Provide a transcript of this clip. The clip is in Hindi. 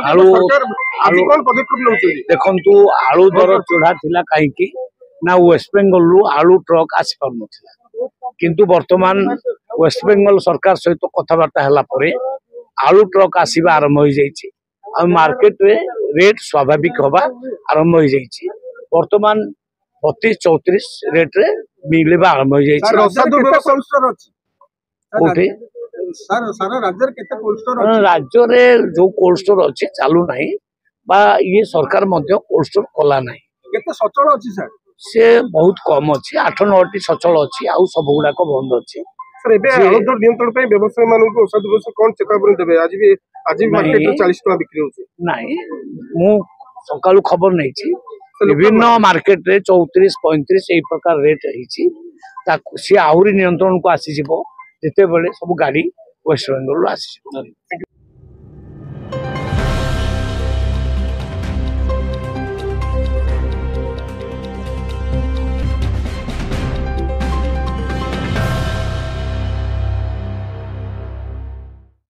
आलू देखु आलू दर चढ़ा थिला कहीं ना वेस्ट बेंगल रु आलू ट्रक आसी पार नथिला किंतु वर्तमान वेस्ट बेंगल सरकार सहित कथबार्ता हला परे आलू ट्रक आसीबा आरंभ हो जाइछि आ मार्केट रे रेट स्वाभाविक होबा आरंभ हो जाइछि वर्तमान 32-34 रेट रे मिलबा आरंभ हो जाइछि कोठे राज्य रे जो कोल्ड स्टोर अछि चालू नाही बा ये सरकार मध्य कोल्ड स्टोर कला नाही केते सचल अछि सर से बहुत कम अच्छी 8-9टी सचल अच्छी आउ सब गुड़ाक बंद अच्छी सर एबे आलूदर नियंत्रण पे व्यवसायी मानन को औषध बस कोन चेकअप देबे आज भी मार्केट में 40 टका बिक्री होची नाही मु सकाळु खबर नै छी विभिन्न मार्केट रे 34-35 एई प्रकार रेट रही सी आहुरी नियंत्रण को आसी जिवो जेते बेले सब गाड़ी वेस्ट बेंगल आसी